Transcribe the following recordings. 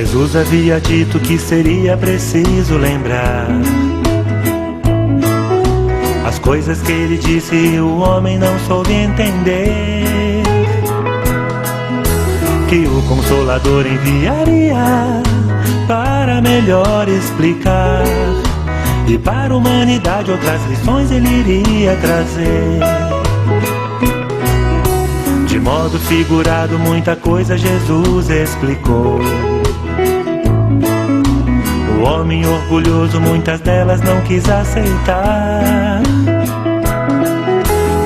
Jesus havia dito que seria preciso lembrar as coisas que ele disse e o homem não soube entender, que o Consolador enviaria para melhor explicar, e para a humanidade outras lições ele iria trazer. De modo figurado muita coisa Jesus explicou. O homem orgulhoso muitas delas não quis aceitar.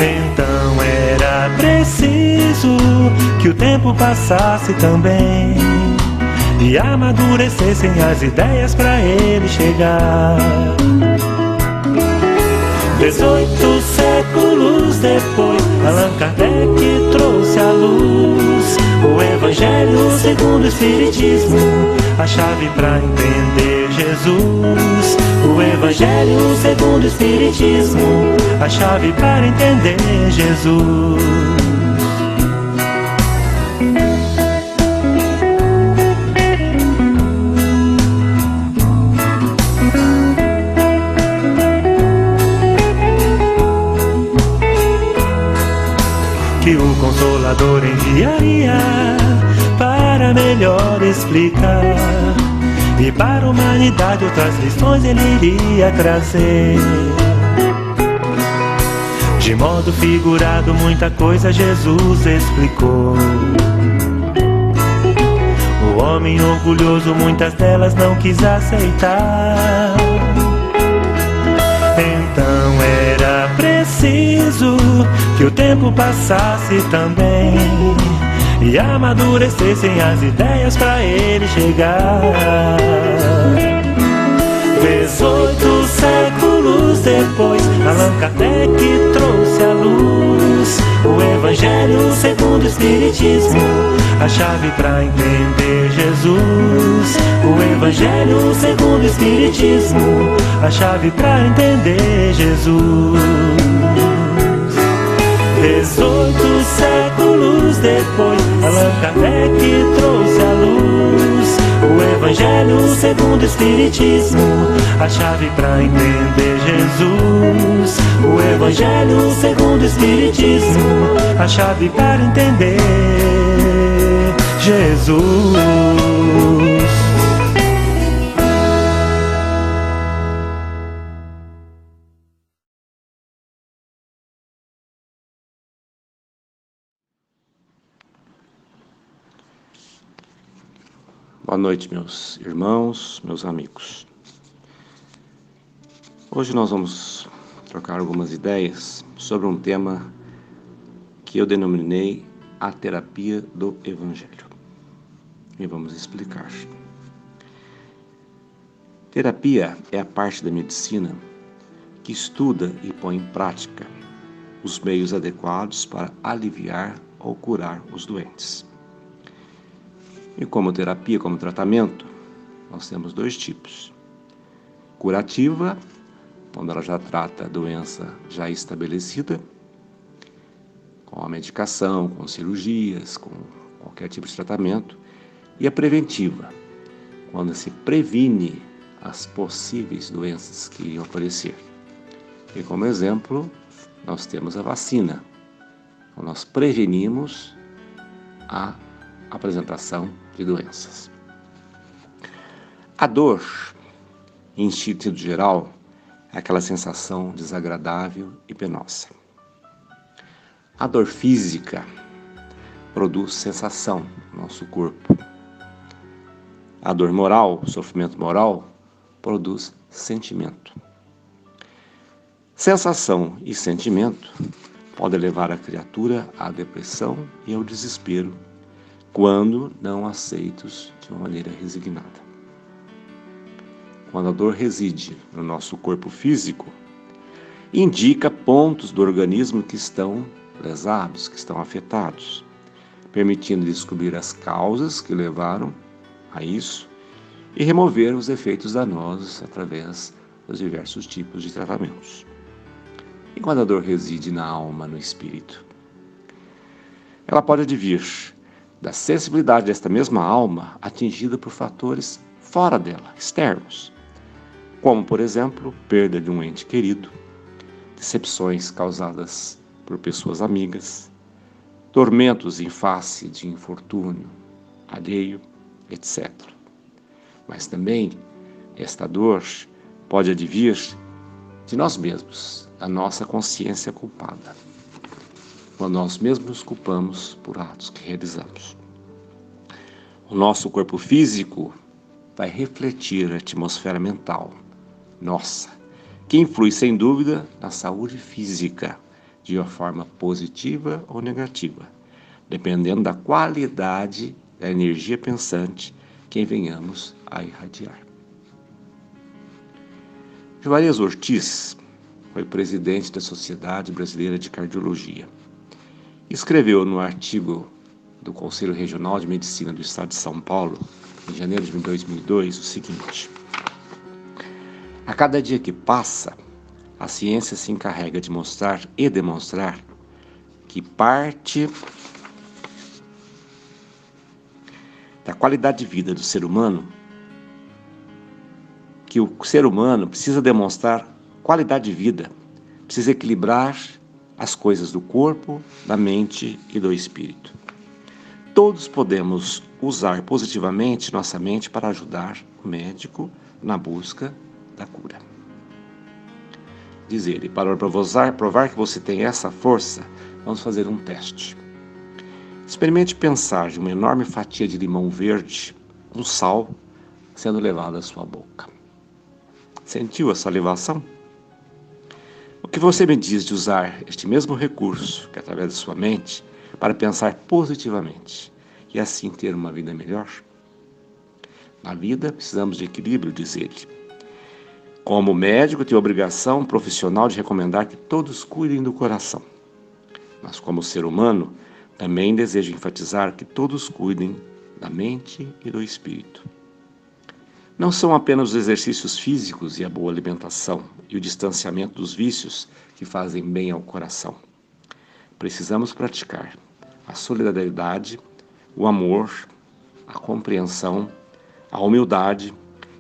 Então era preciso que o tempo passasse também e amadurecessem as ideias para ele chegar. 18 séculos depois, Allan Kardec trouxe à luz o Evangelho segundo o Espiritismo, a chave para entender Jesus. O Evangelho segundo o Espiritismo, a chave para entender Jesus. Que o Consolador enviaria para melhor explicar, e para a humanidade outras lições ele iria trazer. De modo figurado muita coisa Jesus explicou. O homem orgulhoso muitas delas não quis aceitar. Então era preciso que o tempo passasse também e amadurecessem as ideias para ele chegar. 18 séculos depois, Allan Kardec trouxe à luz o Evangelho segundo o Espiritismo, a chave para entender Jesus. O Evangelho segundo o Espiritismo, a chave para entender Jesus. 18 séculos depois, Allan Kardec trouxe à luz o Evangelho segundo o Espiritismo, a chave para entender Jesus. O Evangelho segundo o Espiritismo, a chave para entender Jesus. Boa noite, meus irmãos, meus amigos. Hoje nós vamos trocar algumas ideias sobre um tema que eu denominei a terapia do Evangelho. E vamos explicar. Terapia é a parte da medicina que estuda e põe em prática os meios adequados para aliviar ou curar os doentes. E como terapia, como tratamento, nós temos dois tipos. Curativa, quando ela já trata a doença já estabelecida, com a medicação, com cirurgias, com qualquer tipo de tratamento. E a preventiva, quando se previne as possíveis doenças que iriam aparecer. E como exemplo, nós temos a vacina. Então, nós prevenimos a apresentação de doenças. A dor, em sentido geral, é aquela sensação desagradável e penosa. A dor física produz sensação no nosso corpo. A dor moral, o sofrimento moral, produz sentimento. Sensação e sentimento podem levar a criatura à depressão e ao desespero, quando não aceitos de uma maneira resignada. Quando a dor reside no nosso corpo físico, indica pontos do organismo que estão lesados, que estão afetados, permitindo descobrir as causas que levaram a isso e remover os efeitos danosos através dos diversos tipos de tratamentos. E quando a dor reside na alma, no espírito? Ela pode advir da sensibilidade desta mesma alma atingida por fatores fora dela, externos, como, por exemplo, perda de um ente querido, decepções causadas por pessoas amigas, tormentos em face de infortúnio alheio, etc. Mas também esta dor pode advir de nós mesmos, da nossa consciência culpada, quando nós mesmos nos culpamos por atos que realizamos. O nosso corpo físico vai refletir a atmosfera mental nossa, que influi sem dúvida na saúde física, de uma forma positiva ou negativa, dependendo da qualidade da energia pensante que venhamos a irradiar. Juarez Ortiz foi presidente da Sociedade Brasileira de Cardiologia. Escreveu no artigo do Conselho Regional de Medicina do Estado de São Paulo, em janeiro de 2002, o seguinte: a cada dia que passa, a ciência se encarrega de mostrar e demonstrar que parte da qualidade de vida do ser humano, que o ser humano precisa demonstrar qualidade de vida, precisa equilibrar as coisas do corpo, da mente e do espírito. Todos podemos usar positivamente nossa mente para ajudar o médico na busca da cura. Diz ele, para provar que você tem essa força, vamos fazer um teste. Experimente pensar de uma enorme fatia de limão verde, com sal, sendo levado à sua boca. Sentiu a salivação? O que você me diz de usar este mesmo recurso, que é através da sua mente, para pensar positivamente e assim ter uma vida melhor? Na vida precisamos de equilíbrio, diz ele. Como médico, tenho a obrigação profissional de recomendar que todos cuidem do coração. Mas como ser humano, também desejo enfatizar que todos cuidem da mente e do espírito. Não são apenas os exercícios físicos e a boa alimentação e o distanciamento dos vícios que fazem bem ao coração. Precisamos praticar a solidariedade, o amor, a compreensão, a humildade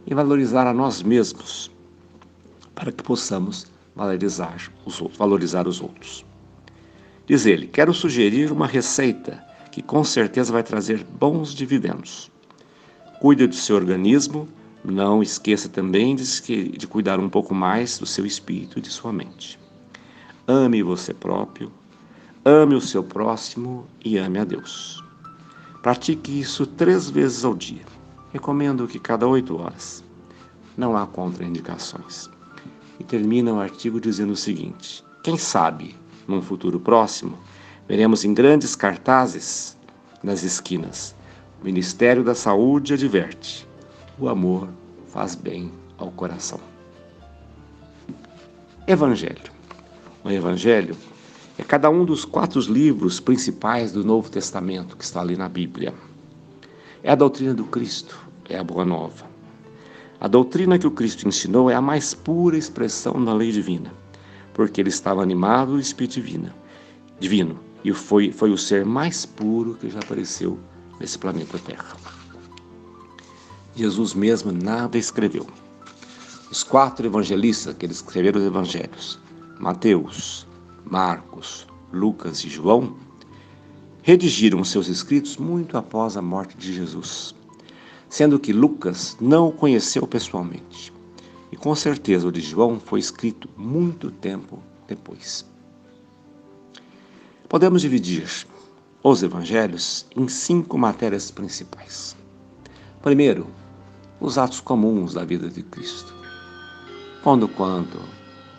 e valorizar a nós mesmos, para que possamos valorizar os outros. Diz ele, quero sugerir uma receita que com certeza vai trazer bons dividendos. Cuide do seu organismo, não esqueça também de cuidar um pouco mais do seu espírito e de sua mente. Ame você próprio, ame o seu próximo e ame a Deus. Pratique isso 3 vezes ao dia. Recomendo que cada 8 horas. Não há contraindicações. E termina o artigo dizendo o seguinte: quem sabe, num futuro próximo, veremos em grandes cartazes nas esquinas: o Ministério da Saúde adverte, o amor faz bem ao coração. Evangelho. O Evangelho é cada um dos 4 livros principais do Novo Testamento que está ali na Bíblia. É a doutrina do Cristo, é a Boa Nova. A doutrina que o Cristo ensinou é a mais pura expressão da lei divina, porque ele estava animado do Espírito divino e foi o ser mais puro que já apareceu nesse planeta Terra. Jesus mesmo nada escreveu. Os 4 evangelistas que eles escreveram os evangelhos, Mateus, Marcos, Lucas e João, redigiram seus escritos muito após a morte de Jesus, sendo que Lucas não o conheceu pessoalmente. E com certeza o de João foi escrito muito tempo depois. Podemos dividir os evangelhos em 5 matérias principais. Primeiro, os atos comuns da vida de Cristo. Quando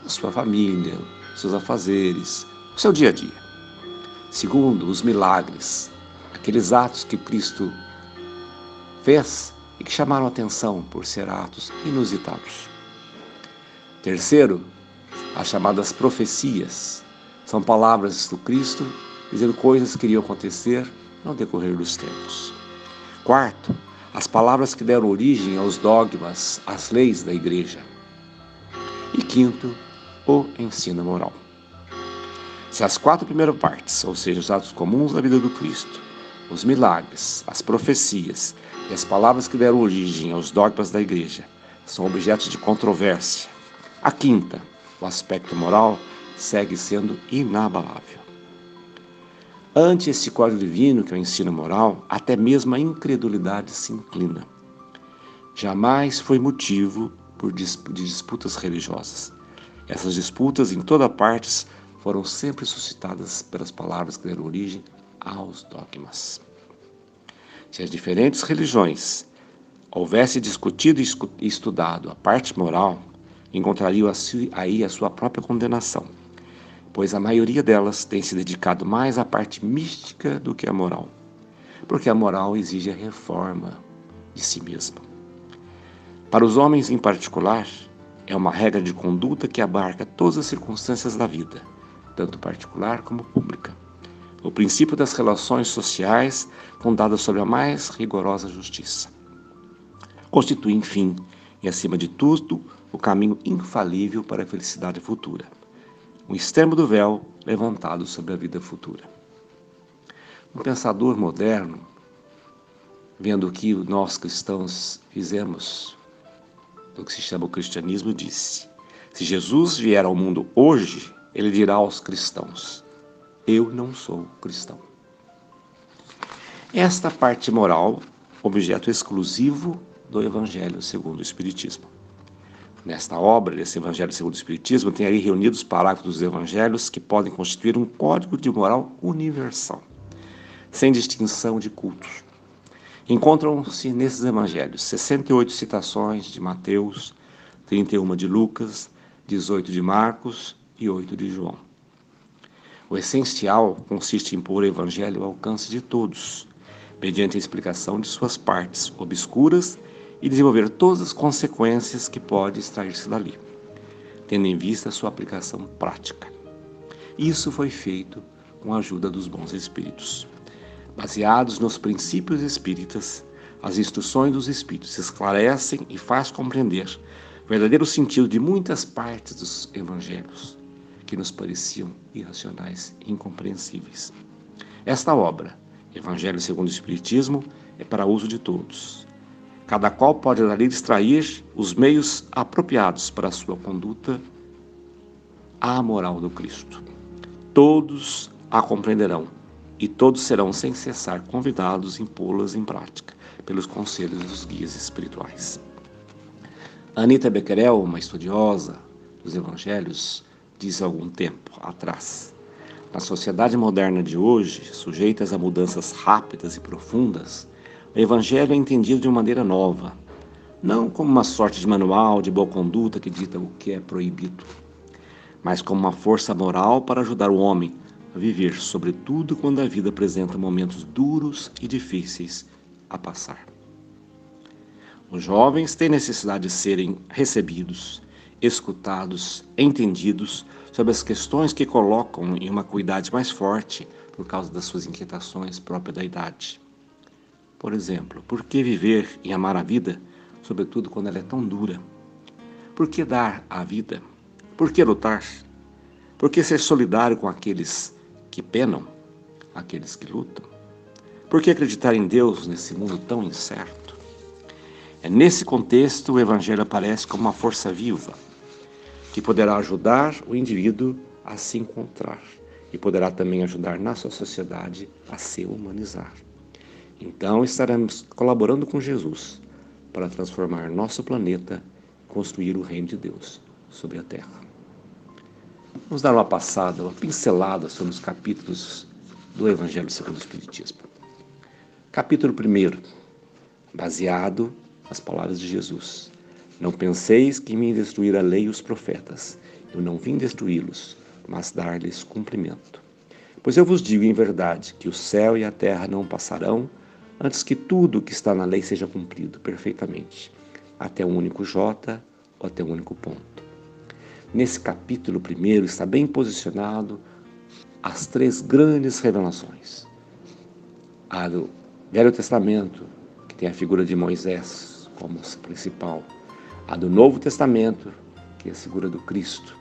a sua família, seus afazeres, o seu dia a dia. Segundo, os milagres, aqueles atos que Cristo fez e que chamaram a atenção por ser atos inusitados. Terceiro, as chamadas profecias. São palavras do Cristo dizendo coisas que iriam acontecer no decorrer dos tempos. Quarto, as palavras que deram origem aos dogmas, às leis da igreja. E quinto, o ensino moral. Se as 4 primeiras partes, ou seja, os atos comuns da vida do Cristo, os milagres, as profecias e as palavras que deram origem aos dogmas da Igreja são objetos de controvérsia. A quinta, o aspecto moral, segue sendo inabalável. Ante esse código divino, que é o ensino moral, até mesmo a incredulidade se inclina. Jamais foi motivo de disputas religiosas. Essas disputas, em toda parte, foram sempre suscitadas pelas palavras que deram origem aos dogmas. Se as diferentes religiões houvessem discutido e estudado a parte moral, encontrariam aí a sua própria condenação, pois a maioria delas tem se dedicado mais à parte mística do que à moral, porque a moral exige a reforma de si mesma. Para os homens em particular, é uma regra de conduta que abarca todas as circunstâncias da vida, tanto particular como pública. O princípio das relações sociais, fundado sobre a mais rigorosa justiça. Constitui, enfim, e acima de tudo, o caminho infalível para a felicidade futura. O extremo do véu levantado sobre a vida futura. Um pensador moderno, vendo o que nós cristãos fizemos do que se chama o cristianismo, disse: se Jesus vier ao mundo hoje, ele dirá aos cristãos: eu não sou cristão. Esta parte moral, objeto exclusivo do Evangelho segundo o Espiritismo. Nesta obra, desse Evangelho segundo o Espiritismo, tem aí reunidos os parágrafos dos Evangelhos que podem constituir um código de moral universal, sem distinção de cultos. Encontram-se nesses Evangelhos 68 citações de Mateus, 31 de Lucas, 18 de Marcos e 8 de João. O essencial consiste em pôr o Evangelho ao alcance de todos, mediante a explicação de suas partes obscuras e desenvolver todas as consequências que pode extrair-se dali, tendo em vista a sua aplicação prática. Isso foi feito com a ajuda dos bons espíritos. Baseados nos princípios espíritas, as instruções dos espíritos esclarecem e faz compreender o verdadeiro sentido de muitas partes dos evangelhos, que nos pareciam irracionais e incompreensíveis. Esta obra, Evangelho segundo o Espiritismo, é para uso de todos. Cada qual pode dali extrair os meios apropriados para a sua conduta à moral do Cristo. Todos a compreenderão e todos serão sem cessar convidados em pô-las em prática pelos conselhos dos guias espirituais. Anita Becquerel, uma estudiosa dos Evangelhos, disse há algum tempo atrás: na sociedade moderna de hoje, sujeitas a mudanças rápidas e profundas, o Evangelho é entendido de uma maneira nova, não como uma sorte de manual de boa conduta que dita o que é proibido, mas como uma força moral para ajudar o homem a viver, sobretudo quando a vida apresenta momentos duros e difíceis a passar. Os jovens têm necessidade de serem recebidos, escutados, entendidos sobre as questões que colocam em uma acuidade mais forte por causa das suas inquietações próprias da idade. Por exemplo, por que viver e amar a vida, sobretudo quando ela é tão dura? Por que dar a vida? Por que lutar? Por que ser solidário com aqueles que penam, aqueles que lutam? Por que acreditar em Deus nesse mundo tão incerto? É nesse contexto o Evangelho aparece como uma força viva, que poderá ajudar o indivíduo a se encontrar e poderá também ajudar na sua sociedade a se humanizar. Então estaremos colaborando com Jesus para transformar nosso planeta e construir o reino de Deus sobre a Terra. Vamos dar uma passada, uma pincelada sobre os capítulos do Evangelho segundo o Espiritismo. Capítulo 1, baseado nas palavras de Jesus. Não penseis que me destruir a lei e os profetas. Eu não vim destruí-los, mas dar-lhes cumprimento. Pois eu vos digo em verdade que o céu e a terra não passarão antes que tudo o que está na lei seja cumprido perfeitamente, até um único J ou até um único ponto. Nesse capítulo 1 está bem posicionado as 3 grandes revelações. A do Velho Testamento, que tem a figura de Moisés como principal. A do Novo Testamento, que é a figura do Cristo.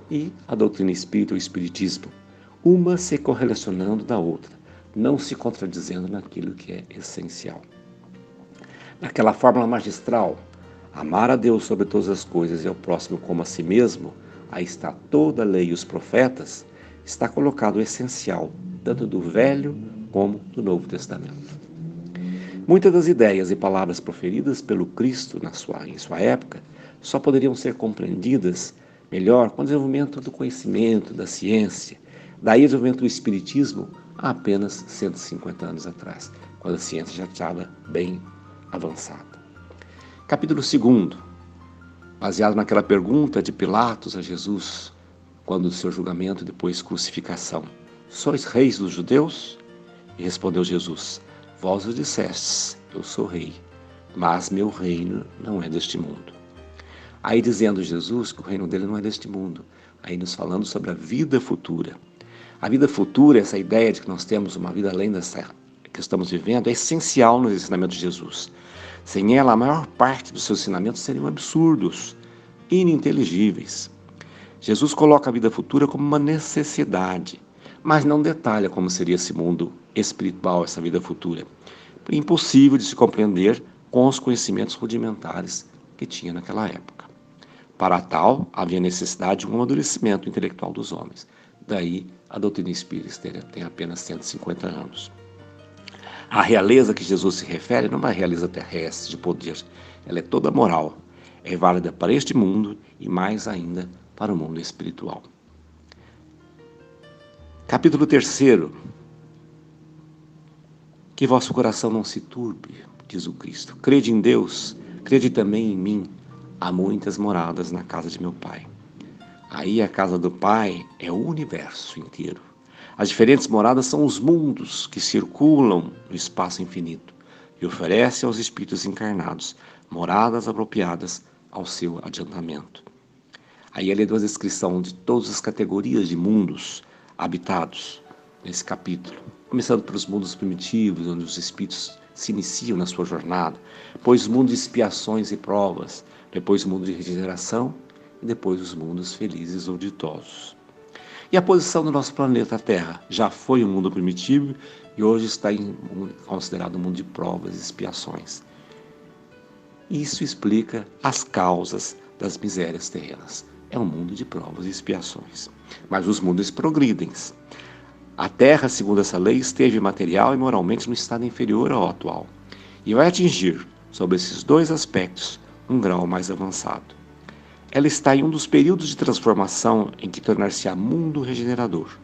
E a doutrina espírita, o Espiritismo, uma se correlacionando da outra, não se contradizendo naquilo que é essencial. Naquela fórmula magistral, amar a Deus sobre todas as coisas e ao próximo como a si mesmo, aí está toda a lei e os profetas, está colocado o essencial, tanto do Velho como do Novo Testamento. Muitas das ideias e palavras proferidas pelo Cristo em sua época só poderiam ser compreendidas melhor com o desenvolvimento do conhecimento, da ciência, daí o desenvolvimento do Espiritismo há apenas 150 anos atrás, quando a ciência já estava bem avançada. Capítulo 2, baseado naquela pergunta de Pilatos a Jesus, quando do seu julgamento e depois crucificação: sois reis dos judeus? E respondeu Jesus: vós o dissestes, eu sou rei, mas meu reino não é deste mundo. Aí dizendo Jesus que o reino dele não é deste mundo, aí nos falando sobre a vida futura. A vida futura, essa ideia de que nós temos uma vida além dessa que estamos vivendo, é essencial nos ensinamentos de Jesus. Sem ela, a maior parte dos seus ensinamentos seriam absurdos, ininteligíveis. Jesus coloca a vida futura como uma necessidade, mas não detalha como seria esse mundo espiritual, essa vida futura. Impossível de se compreender com os conhecimentos rudimentares que tinha naquela época. Para tal, havia necessidade de um amadurecimento intelectual dos homens. Daí, a doutrina espírita tem apenas 150 anos. A realeza que Jesus se refere não é uma realeza terrestre de poder, ela é toda moral, é válida para este mundo e mais ainda para o mundo espiritual. Capítulo 3. Que vosso coração não se turbe, diz o Cristo. Crede em Deus, crede também em mim. Há muitas moradas na casa de meu Pai. Aí a casa do Pai é o universo inteiro. As diferentes moradas são os mundos que circulam no espaço infinito e oferece aos espíritos encarnados moradas apropriadas ao seu adiantamento. Aí ele deu a descrição de todas as categorias de mundos habitados nesse capítulo, começando pelos mundos primitivos, onde os espíritos se iniciam na sua jornada, depois os mundos de expiações e provas, depois o mundo de regeneração e depois os mundos felizes ou ditosos. E a posição do nosso planeta Terra já foi um mundo primitivo e hoje está considerado um mundo de provas e expiações. Isso explica as causas das misérias terrenas. É um mundo de provas e expiações. Mas os mundos progridem. A Terra, segundo essa lei, esteve material e moralmente no estado inferior ao atual e vai atingir, sobre esses dois aspectos, um grau mais avançado. Ela está em um dos períodos de transformação em que tornar-se-á mundo regenerador.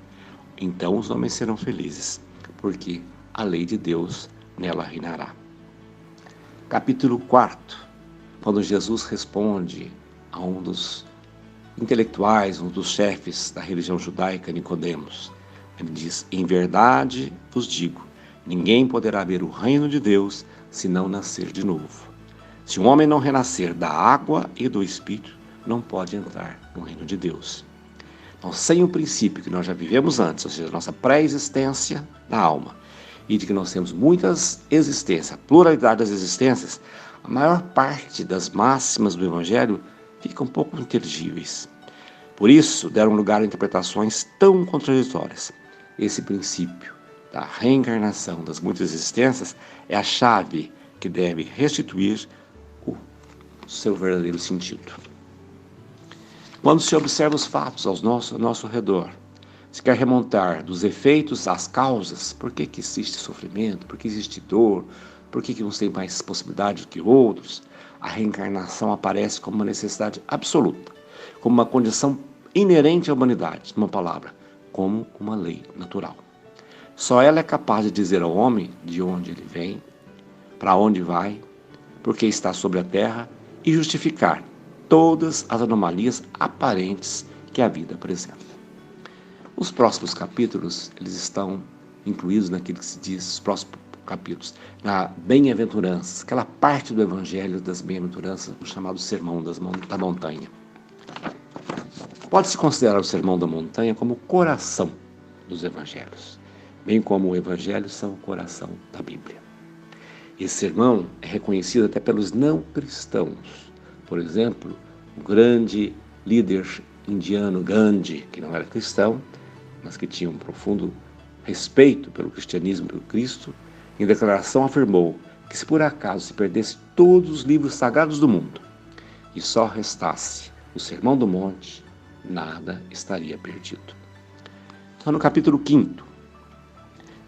Então os homens serão felizes, porque a lei de Deus nela reinará. Capítulo 4, quando Jesus responde a um dos intelectuais, um dos chefes da religião judaica, Nicodemos. Ele diz: em verdade vos digo, ninguém poderá ver o reino de Deus se não nascer de novo. Se um homem não renascer da água e do Espírito, não pode entrar no reino de Deus. Então, sem o princípio que nós já vivemos antes, ou seja, a nossa pré-existência da alma, e de que nós temos muitas existências, a pluralidade das existências, a maior parte das máximas do Evangelho ficam um pouco inteligíveis. Por isso, deram lugar a interpretações tão contraditórias. Esse princípio da reencarnação das muitas existências é a chave que deve restituir o seu verdadeiro sentido. Quando se observa os fatos ao nosso redor, se quer remontar dos efeitos às causas, por que existe sofrimento, por que existe dor, por que uns têm mais possibilidade do que outros, a reencarnação aparece como uma necessidade absoluta, como uma condição inerente à humanidade, numa palavra, como uma lei natural. Só ela é capaz de dizer ao homem de onde ele vem, para onde vai, por que está sobre a terra e justificar todas as anomalias aparentes que a vida apresenta. Os próximos capítulos, eles estão incluídos naquilo que se diz, os próximos capítulos, na bem-aventuranças, aquela parte do Evangelho das bem-aventuranças, o chamado Sermão da Montanha. Pode-se considerar o Sermão da Montanha como o coração dos Evangelhos, bem como o Evangelho são o coração da Bíblia. Esse sermão é reconhecido até pelos não cristãos. Por exemplo, o grande líder indiano Gandhi, que não era cristão, mas que tinha um profundo respeito pelo cristianismo e pelo Cristo, em declaração afirmou que se por acaso se perdesse todos os livros sagrados do mundo e só restasse o Sermão do Monte, nada estaria perdido. Então, no capítulo 5,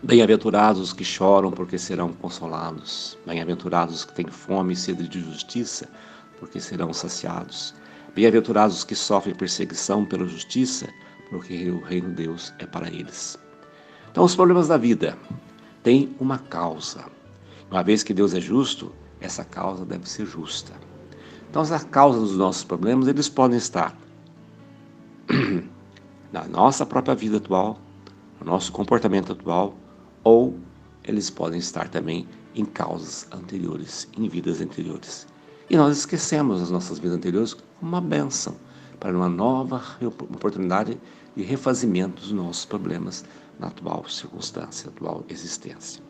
bem-aventurados os que choram, porque serão consolados. Bem-aventurados os que têm fome e sede de justiça, porque serão saciados. Bem-aventurados os que sofrem perseguição pela justiça, porque o reino de Deus é para eles. Então, os problemas da vida têm uma causa. Uma vez que Deus é justo, essa causa deve ser justa. Então, as causas dos nossos problemas, eles podem estar na nossa própria vida atual, no nosso comportamento atual, ou eles podem estar também em causas anteriores, em vidas anteriores. E nós esquecemos as nossas vidas anteriores como uma bênção para uma nova oportunidade de refazimento dos nossos problemas na atual circunstância, na atual existência.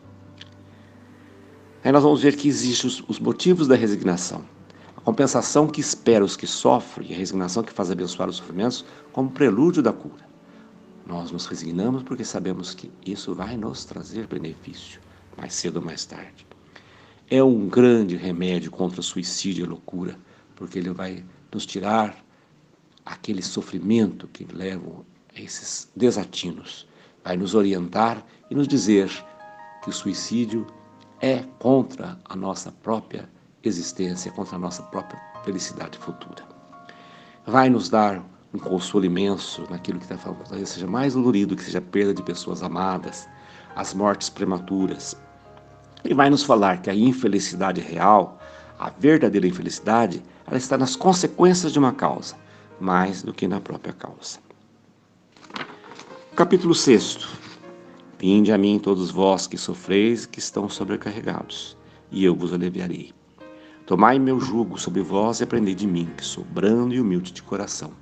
Aí nós vamos ver que existem os motivos da resignação. A compensação que espera os que sofrem e a resignação que faz abençoar os sofrimentos como prelúdio da cura. Nós nos resignamos porque sabemos que isso vai nos trazer benefício, mais cedo ou mais tarde. É um grande remédio contra o suicídio e a loucura, porque ele vai nos tirar aquele sofrimento que leva a esses desatinos. Vai nos orientar e nos dizer que o suicídio é contra a nossa própria existência, contra a nossa própria felicidade futura. Vai nos dar um consolo imenso naquilo que está falando, talvez seja mais dolorido, que seja a perda de pessoas amadas, as mortes prematuras. Ele vai nos falar que a infelicidade real, a verdadeira infelicidade, ela está nas consequências de uma causa, mais do que na própria causa. Capítulo 6. Vinde a mim todos vós que sofreis e que estão sobrecarregados, e eu vos aliviarei. Tomai meu jugo sobre vós e aprendei de mim, que sou brando e humilde de coração.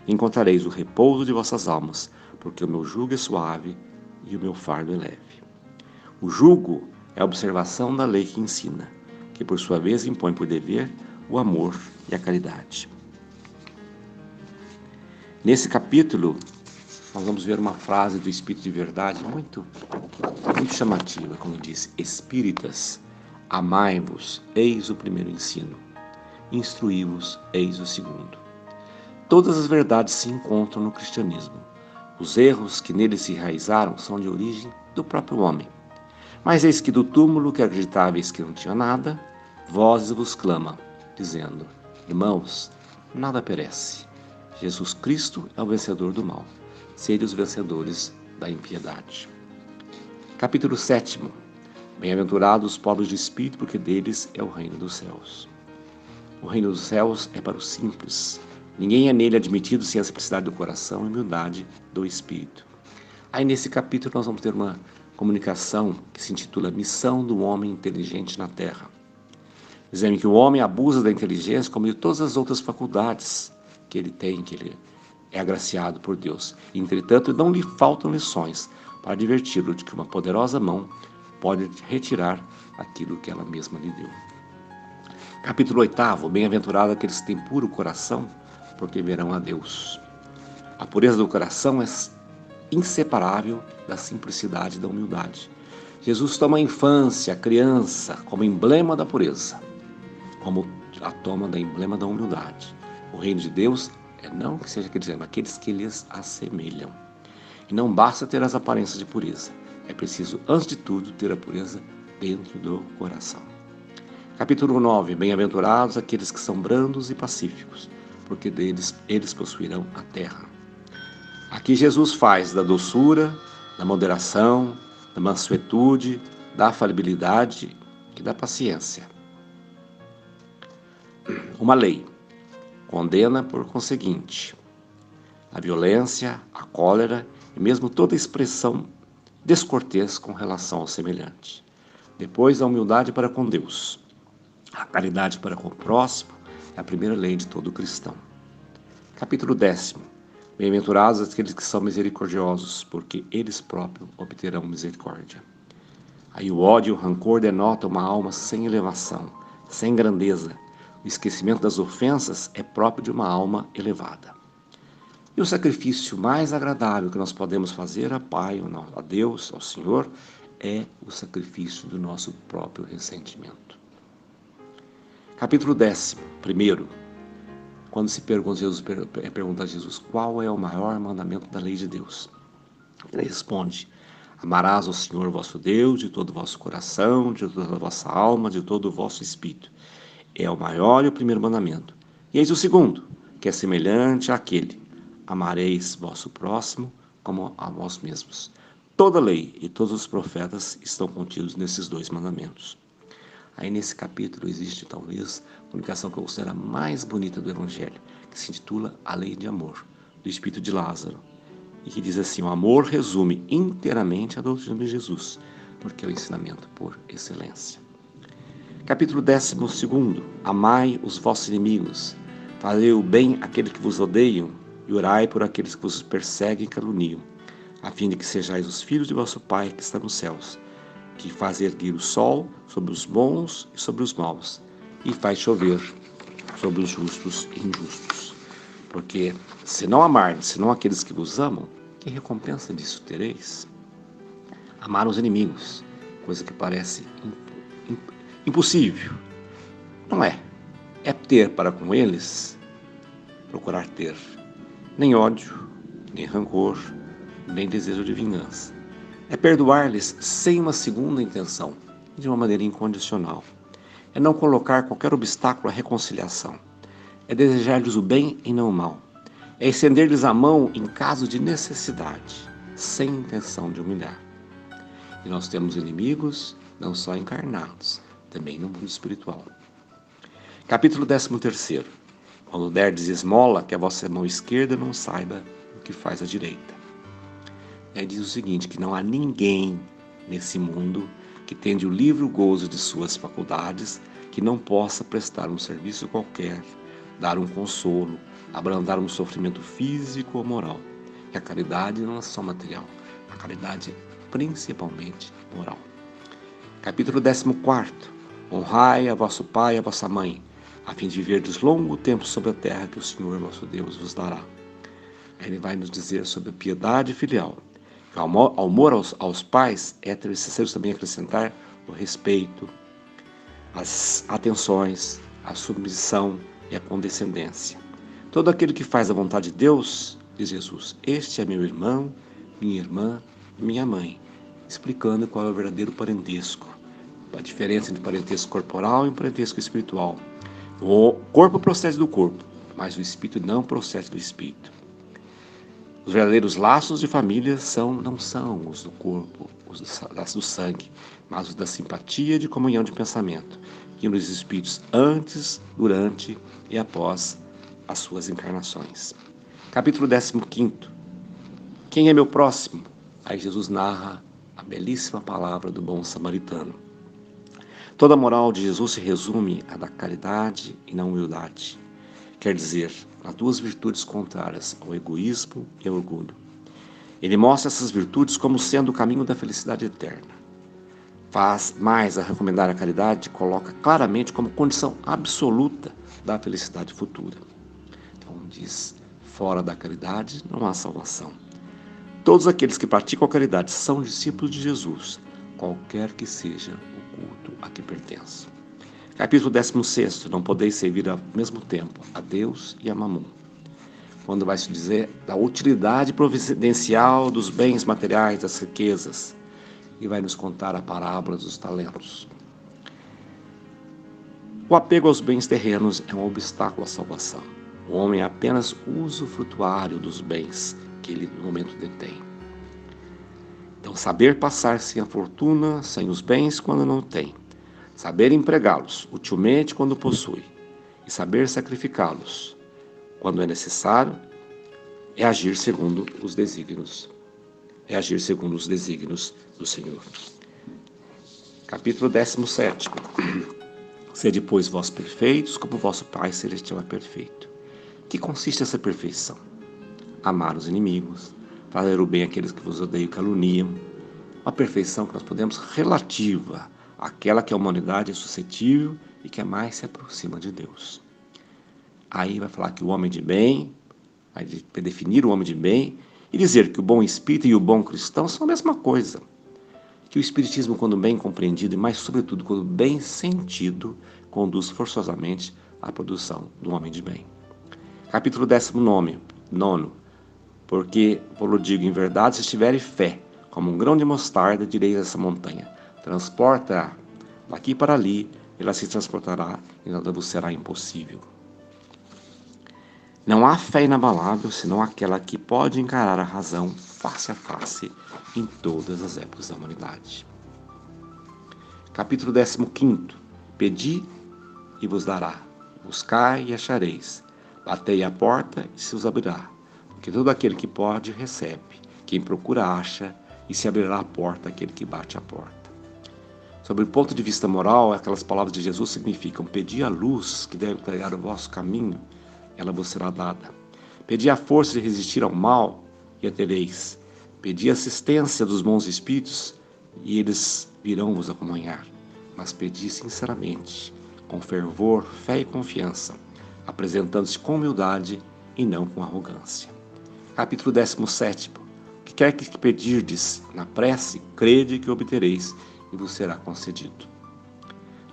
Encontrareis o repouso de vossas almas, porque o meu jugo é suave e o meu fardo é leve. O jugo é a observação da lei que ensina, que por sua vez impõe por dever o amor e a caridade. Nesse capítulo, nós vamos ver uma frase do Espírito de Verdade muito chamativa, como diz: Espíritas, amai-vos, eis o primeiro ensino. Instruí-vos, eis o segundo. Todas as verdades se encontram no cristianismo. Os erros que nele se enraizaram são de origem do próprio homem. Mas eis que do túmulo que acreditáveis que não tinha nada, vozes vos clamam, dizendo: Irmãos, nada perece. Jesus Cristo é o vencedor do mal. Sede os vencedores da impiedade. Capítulo 7. Bem-aventurados os pobres de espírito, porque deles é o reino dos céus. O reino dos céus é para os simples. Ninguém é nele admitido sem a simplicidade do coração e humildade do espírito. Aí nesse capítulo nós vamos ter uma comunicação que se intitula Missão do Homem Inteligente na Terra. Dizendo que o homem abusa da inteligência como de todas as outras faculdades que ele tem, que ele é agraciado por Deus. Entretanto, não lhe faltam lições para adverti-lo de que uma poderosa mão pode retirar aquilo que ela mesma lhe deu. Capítulo 8. Bem-aventurado aqueles que têm puro coração, porque verão a Deus. A pureza do coração é inseparável da simplicidade e da humildade. Jesus toma a infância, a criança, como emblema da pureza, como a toma da emblema da humildade. O reino de Deus é não que seja aqueles que lhes assemelham. E não basta ter as aparências de pureza. É preciso, antes de tudo, ter a pureza dentro do coração. Capítulo 9. Bem-aventurados aqueles que são brandos e pacíficos, porque deles eles possuirão a terra. Aqui Jesus faz da doçura, da moderação, da mansuetude, da afabilidade e da paciência uma lei. Condena, por conseguinte, a violência, a cólera e mesmo toda expressão descortês com relação ao semelhante. Depois, a humildade para com Deus. A caridade para com o próximo é a primeira lei de todo cristão. Capítulo 10. Bem-aventurados aqueles que são misericordiosos, porque eles próprios obterão misericórdia. Aí o ódio e o rancor denotam uma alma sem elevação, sem grandeza. O esquecimento das ofensas é próprio de uma alma elevada. E o sacrifício mais agradável que nós podemos fazer a Pai, a Deus, ao Senhor, é o sacrifício do nosso próprio ressentimento. Capítulo 10, primeiro. Quando se pergunta a Jesus qual é o maior mandamento da lei de Deus. Ele responde: amarás ao Senhor vosso Deus de todo o vosso coração, de toda a vossa alma, de todo o vosso espírito. É o maior e o primeiro mandamento. E eis o segundo, que é semelhante àquele: amareis vosso próximo como a vós mesmos. Toda a lei e todos os profetas estão contidos nesses dois mandamentos. Aí nesse capítulo existe talvez a comunicação que eu considero a mais bonita do Evangelho, que se intitula A Lei de Amor, do Espírito de Lázaro, e que diz assim: o amor resume inteiramente a doutrina de Jesus, porque é o ensinamento por excelência. Capítulo 12. Amai os vossos inimigos, fazei o bem àqueles que vos odeiam, e orai por aqueles que vos perseguem e caluniam, a fim de que sejais os filhos de vosso Pai que está nos céus, que faz erguer o sol sobre os bons e sobre os maus, e faz chover sobre os justos e injustos. Porque se não amardes, senão aqueles que vos amam, que recompensa disso tereis? Amar os inimigos, coisa que parece impossível. Não é. É ter para com eles, procurar ter nem ódio, nem rancor, nem desejo de vingança. É perdoar-lhes sem uma segunda intenção, de uma maneira incondicional. É não colocar qualquer obstáculo à reconciliação. É desejar-lhes o bem e não o mal. É estender-lhes a mão em caso de necessidade, sem intenção de humilhar. E nós temos inimigos não só encarnados, também no mundo espiritual. Capítulo 13. Quando derdes esmola, que a vossa mão esquerda não saiba o que faz a direita. Diz o seguinte, que não há ninguém nesse mundo que tende o livre gozo de suas faculdades que não possa prestar um serviço qualquer, dar um consolo, abrandar um sofrimento físico ou moral. E a caridade não é só material, a caridade é principalmente moral. Capítulo 14. Honrai a vosso pai e a vossa mãe, a fim de viverdes longo tempo sobre a terra que o Senhor vosso Deus vos dará. Aí ele vai nos dizer sobre a piedade filial. O amor aos pais é necessário também acrescentar o respeito, as atenções, a submissão e a condescendência. Todo aquele que faz a vontade de Deus, diz Jesus, este é meu irmão, minha irmã e minha mãe, explicando qual é o verdadeiro parentesco, a diferença entre parentesco corporal e parentesco espiritual. O corpo procede do corpo, mas o espírito não procede do espírito. Os verdadeiros laços de família não são os do corpo, os do sangue, mas os da simpatia e de comunhão de pensamento, que nos espíritos antes, durante e após as suas encarnações. Capítulo 15. Quem é meu próximo? Aí Jesus narra a belíssima palavra do bom samaritano. Toda a moral de Jesus se resume à da caridade e na humildade. Quer dizer, as duas virtudes contrárias ao egoísmo e ao orgulho. Ele mostra essas virtudes como sendo o caminho da felicidade eterna. Faz mais a recomendar a caridade, coloca claramente como condição absoluta da felicidade futura. Então diz, fora da caridade não há salvação. Todos aqueles que praticam a caridade são discípulos de Jesus, qualquer que seja o culto a que pertençam. Capítulo 16. Não podeis servir ao mesmo tempo a Deus e a Mamon. Quando vai se dizer da utilidade providencial dos bens materiais, das riquezas, e vai nos contar a parábola dos talentos. O apego aos bens terrenos é um obstáculo à salvação. O homem é apenas usufrutuário dos bens que ele no momento detém. Então, saber passar sem a fortuna, sem os bens quando não tem. Saber empregá-los utilmente quando possui e saber sacrificá-los quando é necessário é agir segundo os desígnios. Do Senhor. Capítulo 17. Sede, pois, vós perfeitos, como vosso Pai Celestial é perfeito. Que consiste essa perfeição? Amar os inimigos, fazer o bem àqueles que vos odeiam e caluniam. Uma perfeição que nós podemos relativa àquela que a humanidade é suscetível e que mais se aproxima de Deus. Aí vai falar que o homem de bem vai definir o homem de bem e dizer que o bom espírita e o bom cristão são a mesma coisa. Que o espiritismo, quando bem compreendido e mais sobretudo quando bem sentido, conduz forçosamente à produção do homem de bem. Capítulo 19, porque, por lo digo em verdade, se tiveres fé, como um grão de mostarda, direis a essa montanha, transporta daqui para ali, ela se transportará e nada vos será impossível. Não há fé inabalável, senão aquela que pode encarar a razão face a face em todas as épocas da humanidade. Capítulo 15. Pedi e vos dará, buscai e achareis, batei à porta e se os abrirá. Porque todo aquele que pode, recebe, quem procura, acha, e se abrirá a porta àquele que bate à porta. Sob o ponto de vista moral, aquelas palavras de Jesus significam: pedi a luz que deve clarear o vosso caminho, ela vos será dada. Pedi a força de resistir ao mal, e a tereis. Pedi a assistência dos bons espíritos, e eles virão vos acompanhar. Mas pedi sinceramente, com fervor, fé e confiança, apresentando-se com humildade e não com arrogância. Capítulo 17. O que quer que pedirdes na prece, crede que obtereis, e vos será concedido.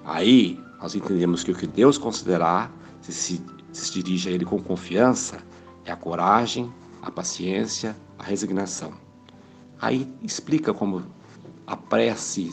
Aí, nós entendemos que o que Deus considerar, se dirige a Ele com confiança, é a coragem, a paciência, a resignação. Aí explica como a prece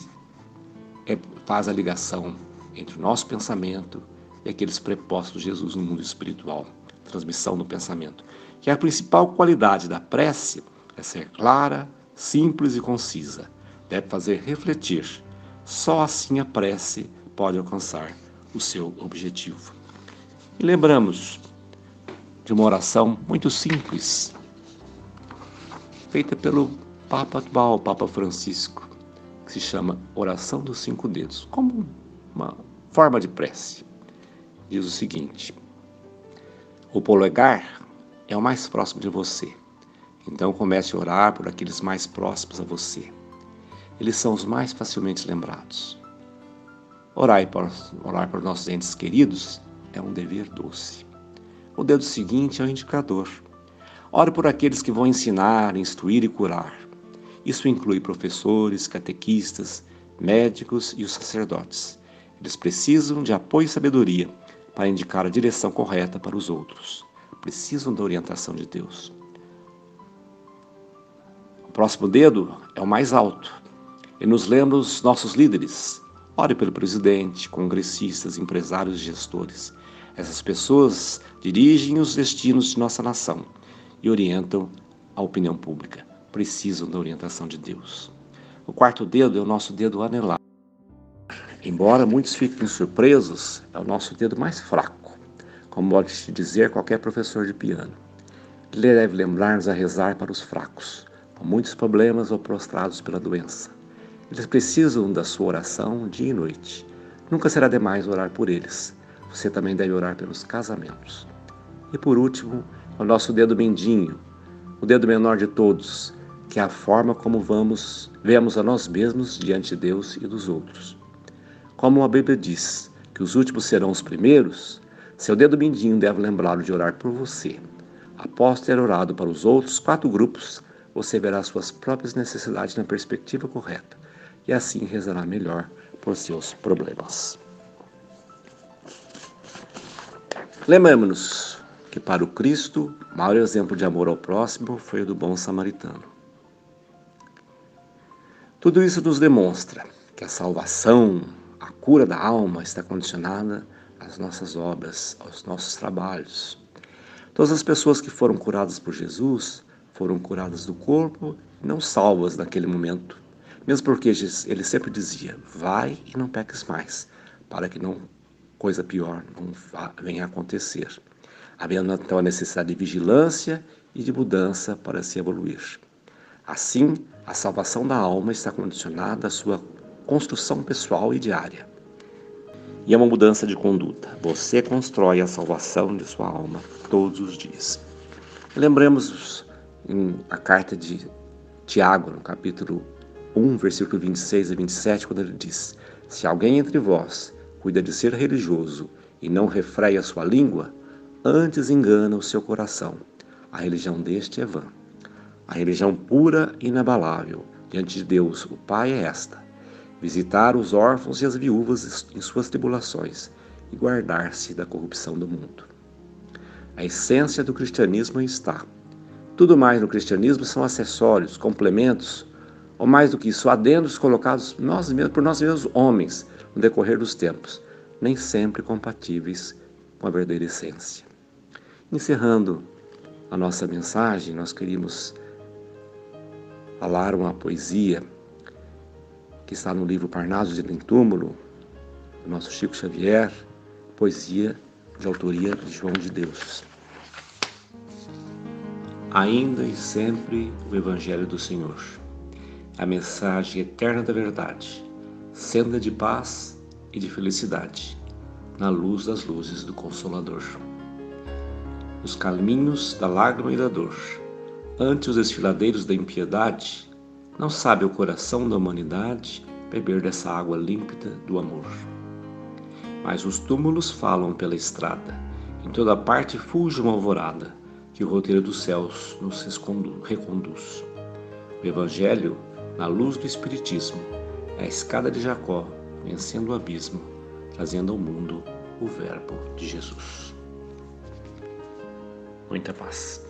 faz a ligação entre o nosso pensamento e aqueles prepostos de Jesus no mundo espiritual, transmissão do pensamento. Que a principal qualidade da prece é ser clara, simples e concisa. Deve fazer refletir. Só assim a prece pode alcançar o seu objetivo. E lembramos de uma oração muito simples, feita pelo Papa atual, Papa Francisco, que se chama Oração dos 5 Dedos, como uma forma de prece. Diz o seguinte: o polegar é o mais próximo de você, então comece a orar por aqueles mais próximos a você. Eles são os mais facilmente lembrados. Orar por nossos entes queridos é um dever doce. O dedo seguinte é o indicador. Ore por aqueles que vão ensinar, instruir e curar. Isso inclui professores, catequistas, médicos e os sacerdotes. Eles precisam de apoio e sabedoria para indicar a direção correta para os outros. Precisam da orientação de Deus. O próximo dedo é o mais alto. Ele nos lembra os nossos líderes. Ore pelo presidente, congressistas, empresários e gestores. Essas pessoas dirigem os destinos de nossa nação e orientam a opinião pública. Precisam da orientação de Deus. O quarto dedo é o nosso dedo anelar. Embora muitos fiquem surpresos, é o nosso dedo mais fraco, como pode te dizer qualquer professor de piano. Ele deve lembrar-nos a rezar para os fracos, com muitos problemas ou prostrados pela doença. Eles precisam da sua oração dia e noite. Nunca será demais orar por eles. Você também deve orar pelos casamentos. E por último, o nosso dedo mindinho, o dedo menor de todos, que é a forma como vemos a nós mesmos diante de Deus e dos outros. Como a Bíblia diz que os últimos serão os primeiros, seu dedo mindinho deve lembrá-lo de orar por você. Após ter orado para os outros 4 grupos, você verá suas próprias necessidades na perspectiva correta e assim rezará melhor por seus problemas. Lembremos-nos que para o Cristo, o maior exemplo de amor ao próximo foi o do bom samaritano. Tudo isso nos demonstra que a salvação, a cura da alma está condicionada às nossas obras, aos nossos trabalhos. Todas as pessoas que foram curadas por Jesus foram curadas do corpo, não salvas naquele momento. Mesmo porque ele sempre dizia: vai e não peques mais, para que coisa pior não venha a acontecer. Havendo então a necessidade de vigilância e de mudança para se evoluir. Assim, a salvação da alma está condicionada à sua construção pessoal e diária. E é uma mudança de conduta. Você constrói a salvação de sua alma todos os dias. Lembremos a carta de Tiago, no capítulo 1, versículo 26 a 27, quando ele diz: se alguém entre vós cuida de ser religioso e não refreia a sua língua, antes engana o seu coração. A religião deste é vã. A religião pura e inabalável diante de Deus, o Pai, é esta: visitar os órfãos e as viúvas em suas tribulações e guardar-se da corrupção do mundo. A essência do cristianismo está. Tudo mais no cristianismo são acessórios, complementos, ou mais do que isso, adendos colocados por nós mesmos homens no decorrer dos tempos, nem sempre compatíveis com a verdadeira essência. Encerrando a nossa mensagem, nós queríamos falar uma poesia que está no livro Parnasos em Túmulo, do nosso Chico Xavier, poesia de autoria de João de Deus. Ainda e sempre o Evangelho do Senhor, a mensagem eterna da verdade, senda de paz e de felicidade, na luz das luzes do Consolador. Nos caminhos da lágrima e da dor, ante os desfiladeiros da impiedade, não sabe o coração da humanidade beber dessa água límpida do amor. Mas os túmulos falam pela estrada, em toda parte fulge uma alvorada, que o roteiro dos céus nos reconduz. O Evangelho, na luz do Espiritismo, é a escada de Jacó, vencendo o abismo, trazendo ao mundo o Verbo de Jesus. Muita paz.